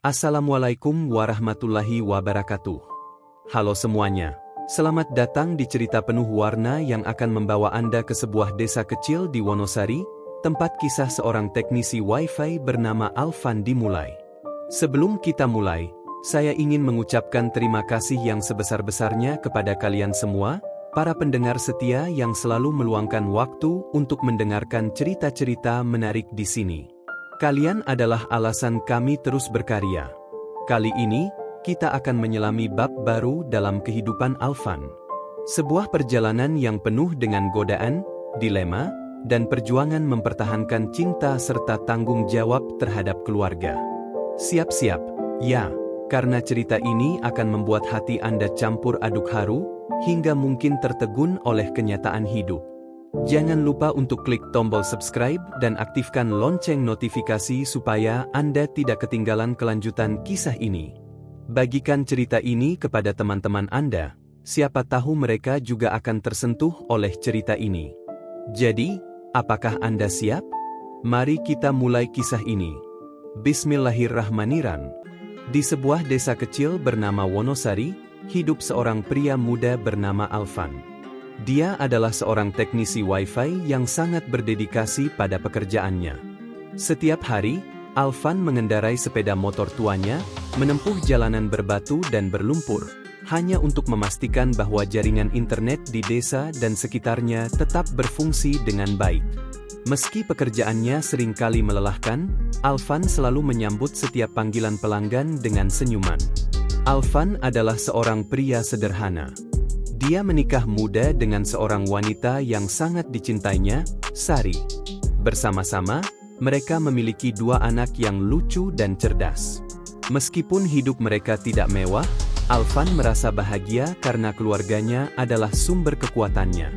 Assalamualaikum warahmatullahi wabarakatuh. Halo semuanya, selamat datang di cerita penuh warna yang akan membawa Anda ke sebuah desa kecil di Wonosari, tempat kisah seorang teknisi Wi-Fi bernama Alvan dimulai. Sebelum kita mulai, saya ingin mengucapkan terima kasih yang sebesar-besarnya kepada kalian semua, para pendengar setia yang selalu meluangkan waktu untuk mendengarkan cerita-cerita menarik di sini. Kalian adalah alasan kami terus berkarya. Kali ini, kita akan menyelami bab baru dalam kehidupan Alvan. Sebuah perjalanan yang penuh dengan godaan, dilema, dan perjuangan mempertahankan cinta serta tanggung jawab terhadap keluarga. Siap-siap, ya, karena cerita ini akan membuat hati Anda campur aduk haru, hingga mungkin tertegun oleh kenyataan hidup. Jangan lupa untuk klik tombol subscribe dan aktifkan lonceng notifikasi supaya Anda tidak ketinggalan kelanjutan kisah ini. Bagikan cerita ini kepada teman-teman Anda, siapa tahu mereka juga akan tersentuh oleh cerita ini. Jadi, apakah Anda siap? Mari kita mulai kisah ini. Bismillahirrahmanirrahim. Di sebuah desa kecil bernama Wonosari, hidup seorang pria muda bernama Alvan. Dia adalah seorang teknisi Wi-Fi yang sangat berdedikasi pada pekerjaannya. Setiap hari, Alvan mengendarai sepeda motor tuanya, menempuh jalanan berbatu dan berlumpur, hanya untuk memastikan bahwa jaringan internet di desa dan sekitarnya tetap berfungsi dengan baik. Meski pekerjaannya seringkali melelahkan, Alvan selalu menyambut setiap panggilan pelanggan dengan senyuman. Alvan adalah seorang pria sederhana. Dia menikah muda dengan seorang wanita yang sangat dicintainya, Sari. Bersama-sama, mereka memiliki dua anak yang lucu dan cerdas. Meskipun hidup mereka tidak mewah, Alvan merasa bahagia karena keluarganya adalah sumber kekuatannya.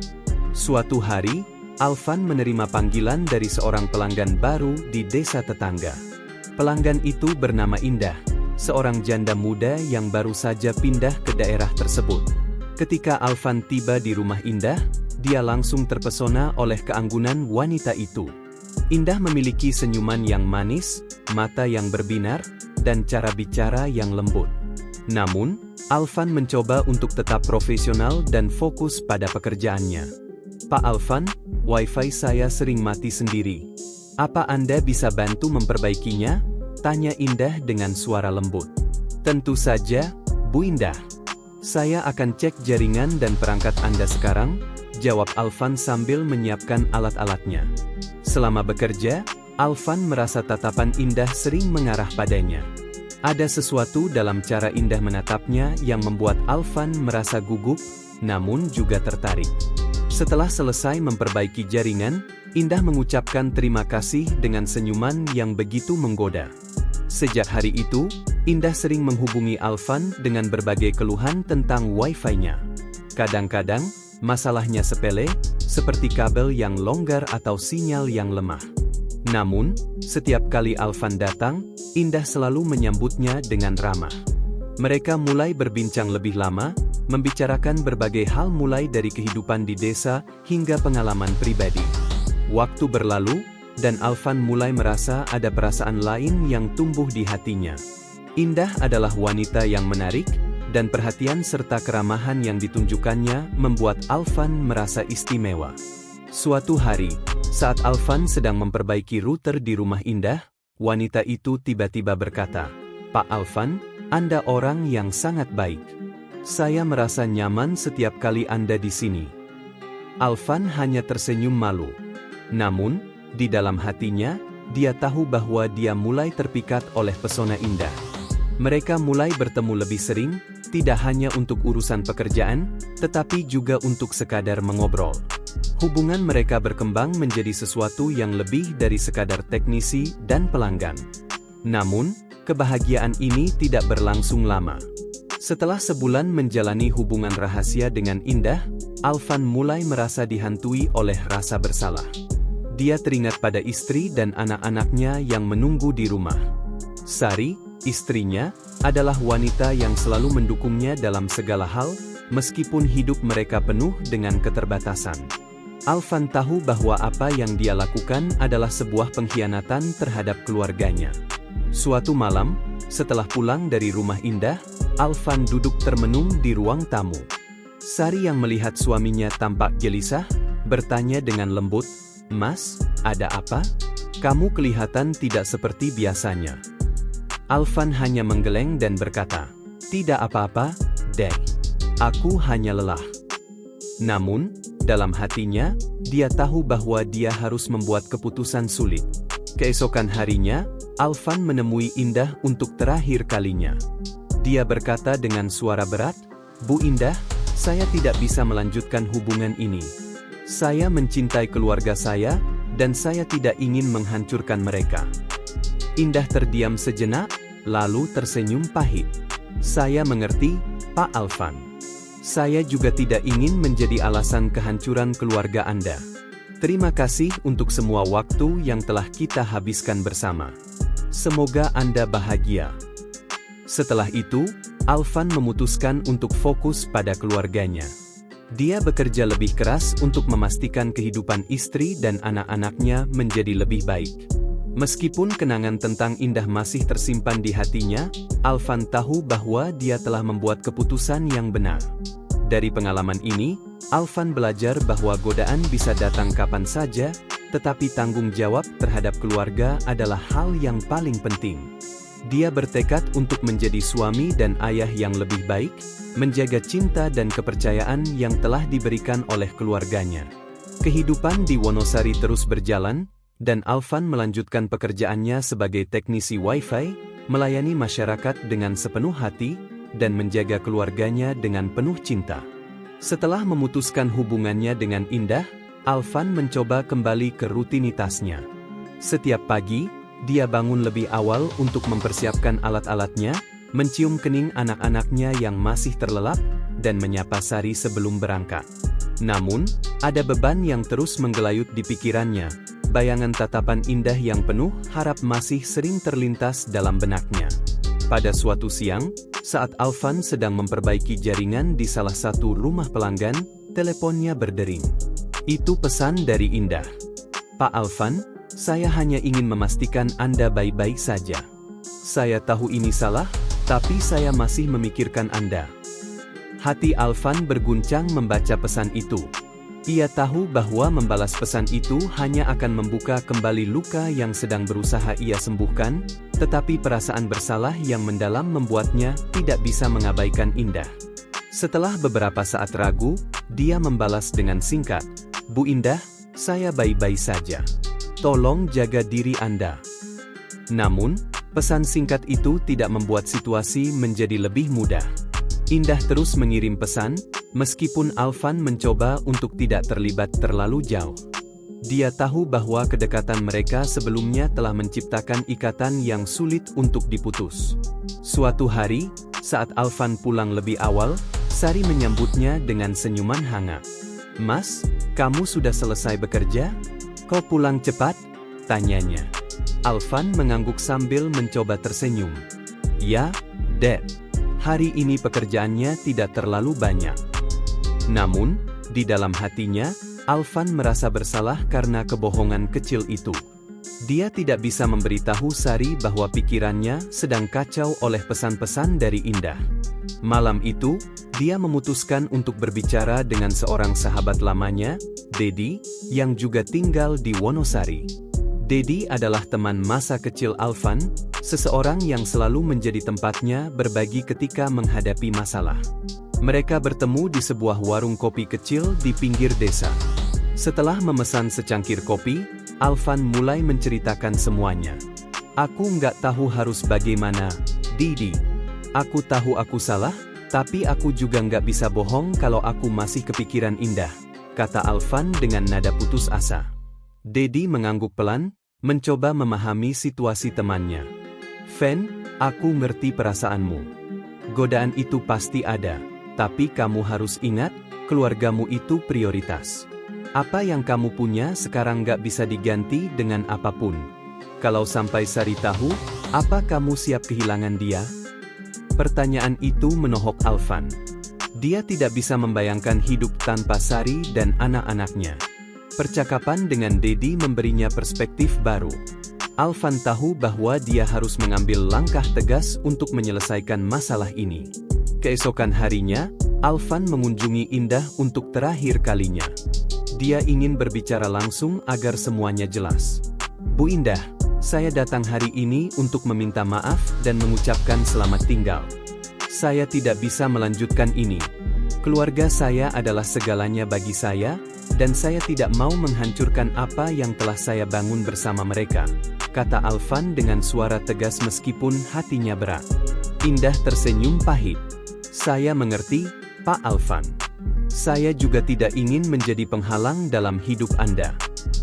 Suatu hari, Alvan menerima panggilan dari seorang pelanggan baru di desa tetangga. Pelanggan itu bernama Indah, seorang janda muda yang baru saja pindah ke daerah tersebut. Ketika Alvan tiba di rumah Indah, dia langsung terpesona oleh keanggunan wanita itu. Indah memiliki senyuman yang manis, mata yang berbinar, dan cara bicara yang lembut. Namun, Alvan mencoba untuk tetap profesional dan fokus pada pekerjaannya. "Pak Alvan, Wi-Fi saya sering mati sendiri. Apa Anda bisa bantu memperbaikinya?" tanya Indah dengan suara lembut. "Tentu saja, Bu Indah. Saya akan cek jaringan dan perangkat Anda sekarang," jawab Alvan sambil menyiapkan alat-alatnya. Selama bekerja, Alvan merasa tatapan Indah sering mengarah padanya. Ada sesuatu dalam cara Indah menatapnya yang membuat Alvan merasa gugup, namun juga tertarik. Setelah selesai memperbaiki jaringan, Indah mengucapkan terima kasih dengan senyuman yang begitu menggoda. Sejak hari itu, Indah sering menghubungi Alvan dengan berbagai keluhan tentang Wi-Fi-nya. Kadang-kadang, masalahnya sepele, seperti kabel yang longgar atau sinyal yang lemah. Namun, setiap kali Alvan datang, Indah selalu menyambutnya dengan ramah. Mereka mulai berbincang lebih lama, membicarakan berbagai hal mulai dari kehidupan di desa hingga pengalaman pribadi. Waktu berlalu, dan Alvan mulai merasa ada perasaan lain yang tumbuh di hatinya. Indah adalah wanita yang menarik, dan perhatian serta keramahan yang ditunjukkannya membuat Alvan merasa istimewa. Suatu hari, saat Alvan sedang memperbaiki router di rumah Indah, wanita itu tiba-tiba berkata, "Pak Alvan, Anda orang yang sangat baik. Saya merasa nyaman setiap kali Anda di sini." Alvan hanya tersenyum malu. Namun, di dalam hatinya, dia tahu bahwa dia mulai terpikat oleh pesona Indah. Mereka mulai bertemu lebih sering, tidak hanya untuk urusan pekerjaan, tetapi juga untuk sekadar mengobrol. Hubungan mereka berkembang menjadi sesuatu yang lebih dari sekadar teknisi dan pelanggan. Namun, kebahagiaan ini tidak berlangsung lama. Setelah sebulan menjalani hubungan rahasia dengan Indah, Alvan mulai merasa dihantui oleh rasa bersalah. Dia teringat pada istri dan anak-anaknya yang menunggu di rumah. Sari, istrinya, adalah wanita yang selalu mendukungnya dalam segala hal, meskipun hidup mereka penuh dengan keterbatasan. Alvan tahu bahwa apa yang dia lakukan adalah sebuah pengkhianatan terhadap keluarganya. Suatu malam, Setelah pulang dari rumah Indah, Alvan duduk termenung di ruang tamu. Sari yang melihat suaminya tampak gelisah, bertanya dengan lembut, "Mas, ada apa? Kamu kelihatan tidak seperti biasanya." Alvan hanya menggeleng dan berkata, "Tidak apa-apa, Dek. Aku hanya lelah." Namun, dalam hatinya, dia tahu bahwa dia harus membuat keputusan sulit. Keesokan harinya, Alvan menemui Indah untuk terakhir kalinya. Dia berkata dengan suara berat, "Bu Indah, saya tidak bisa melanjutkan hubungan ini. Saya mencintai keluarga saya, dan saya tidak ingin menghancurkan mereka." Indah terdiam sejenak, lalu tersenyum pahit. "Saya mengerti, Pak Alvan. Saya juga tidak ingin menjadi alasan kehancuran keluarga Anda. Terima kasih untuk semua waktu yang telah kita habiskan bersama. Semoga Anda bahagia." Setelah itu, Alvan memutuskan untuk fokus pada keluarganya. Dia bekerja lebih keras untuk memastikan kehidupan istri dan anak-anaknya menjadi lebih baik. Meskipun kenangan tentang Indah masih tersimpan di hatinya, Alvan tahu bahwa dia telah membuat keputusan yang benar. Dari pengalaman ini, Alvan belajar bahwa godaan bisa datang kapan saja, tetapi tanggung jawab terhadap keluarga adalah hal yang paling penting. Dia bertekad untuk menjadi suami dan ayah yang lebih baik, menjaga cinta dan kepercayaan yang telah diberikan oleh keluarganya. Kehidupan di Wonosari terus berjalan, dan Alvan melanjutkan pekerjaannya sebagai teknisi Wi-Fi, melayani masyarakat dengan sepenuh hati, dan menjaga keluarganya dengan penuh cinta. Setelah memutuskan hubungannya dengan Indah, Alvan mencoba kembali ke rutinitasnya. Setiap pagi, dia bangun lebih awal untuk mempersiapkan alat-alatnya, mencium kening anak-anaknya yang masih terlelap, dan menyapa Sari sebelum berangkat. Namun, ada beban yang terus menggelayut di pikirannya. Bayangan tatapan Indah yang penuh harap masih sering terlintas dalam benaknya. Pada suatu siang, saat Alvan sedang memperbaiki jaringan di salah satu rumah pelanggan, teleponnya berdering. Itu pesan dari Indah. "Pak Alvan, saya hanya ingin memastikan Anda baik-baik saja. Saya tahu ini salah, tapi saya masih memikirkan Anda." Hati Alvan berguncang membaca pesan itu. Ia tahu bahwa membalas pesan itu hanya akan membuka kembali luka yang sedang berusaha ia sembuhkan, tetapi perasaan bersalah yang mendalam membuatnya tidak bisa mengabaikan Indah. Setelah beberapa saat ragu, dia membalas dengan singkat, "Bu Indah, saya baik-baik saja. Tolong jaga diri Anda." Namun, pesan singkat itu tidak membuat situasi menjadi lebih mudah. Indah terus mengirim pesan, meskipun Alvan mencoba untuk tidak terlibat terlalu jauh. Dia tahu bahwa kedekatan mereka sebelumnya telah menciptakan ikatan yang sulit untuk diputus. Suatu hari, saat Alvan pulang lebih awal, Sari menyambutnya dengan senyuman hangat. "Mas, kamu sudah selesai bekerja? Kok pulang cepat?" tanyanya. Alvan mengangguk sambil mencoba tersenyum. "Ya, Dek. Hari ini pekerjaannya tidak terlalu banyak." Namun, di dalam hatinya, Alvan merasa bersalah karena kebohongan kecil itu. Dia tidak bisa memberitahu Sari bahwa pikirannya sedang kacau oleh pesan-pesan dari Indah. Malam itu, dia memutuskan untuk berbicara dengan seorang sahabat lamanya, Dedi, yang juga tinggal di Wonosari. Dedi adalah teman masa kecil Alvan, seseorang yang selalu menjadi tempatnya berbagi ketika menghadapi masalah. Mereka bertemu di sebuah warung kopi kecil di pinggir desa. Setelah memesan secangkir kopi, Alvan mulai menceritakan semuanya. "Aku nggak tahu harus bagaimana, Didi. Aku tahu aku salah, tapi aku juga nggak bisa bohong kalau aku masih kepikiran Indah," kata Alvan dengan nada putus asa. Dedi mengangguk pelan, mencoba memahami situasi temannya. "Fen, aku ngerti perasaanmu. Godaan itu pasti ada, tapi kamu harus ingat, keluargamu itu prioritas. Apa yang kamu punya sekarang nggak bisa diganti dengan apapun. Kalau sampai Sari tahu, apa kamu siap kehilangan dia?" Pertanyaan itu menohok Alvan. Dia tidak bisa membayangkan hidup tanpa Sari dan anak-anaknya. Percakapan dengan Dedi memberinya perspektif baru. Alvan tahu bahwa dia harus mengambil langkah tegas untuk menyelesaikan masalah ini. Keesokan harinya, Alvan mengunjungi Indah untuk terakhir kalinya. Dia ingin berbicara langsung agar semuanya jelas. Bu Indah, saya datang hari ini untuk meminta maaf dan mengucapkan selamat tinggal. Saya tidak bisa melanjutkan ini. Keluarga saya adalah segalanya bagi saya, dan saya tidak mau menghancurkan apa yang telah saya bangun bersama mereka, kata Alvan dengan suara tegas meskipun hatinya berat. Indah tersenyum pahit. Saya mengerti, Pak Alvan. Saya juga tidak ingin menjadi penghalang dalam hidup Anda.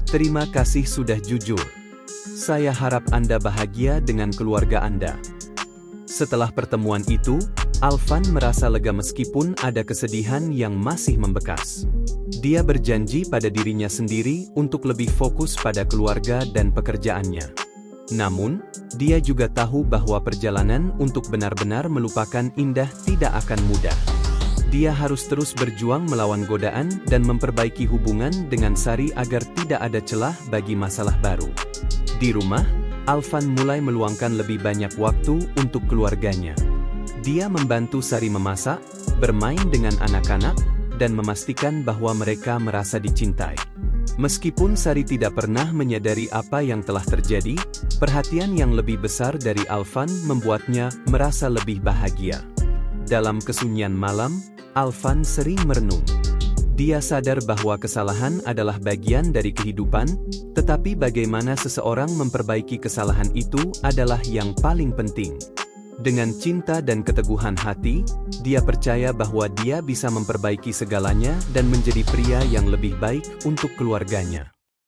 Terima kasih sudah jujur. Saya harap Anda bahagia dengan keluarga Anda. Setelah pertemuan itu, Alvan merasa lega meskipun ada kesedihan yang masih membekas. Dia berjanji pada dirinya sendiri untuk lebih fokus pada keluarga dan pekerjaannya. Namun, dia juga tahu bahwa perjalanan untuk benar-benar melupakan Indah tidak akan mudah. Dia harus terus berjuang melawan godaan dan memperbaiki hubungan dengan Sari agar tidak ada celah bagi masalah baru. Di rumah, Alvan mulai meluangkan lebih banyak waktu untuk keluarganya. Dia membantu Sari memasak, bermain dengan anak-anak, dan memastikan bahwa mereka merasa dicintai. Meskipun Sari tidak pernah menyadari apa yang telah terjadi, perhatian yang lebih besar dari Alvan membuatnya merasa lebih bahagia. Dalam kesunyian malam, Alvan sering merenung. Dia sadar bahwa kesalahan adalah bagian dari kehidupan, tetapi bagaimana seseorang memperbaiki kesalahan itu adalah yang paling penting. Dengan cinta dan keteguhan hati, dia percaya bahwa dia bisa memperbaiki segalanya dan menjadi pria yang lebih baik untuk keluarganya.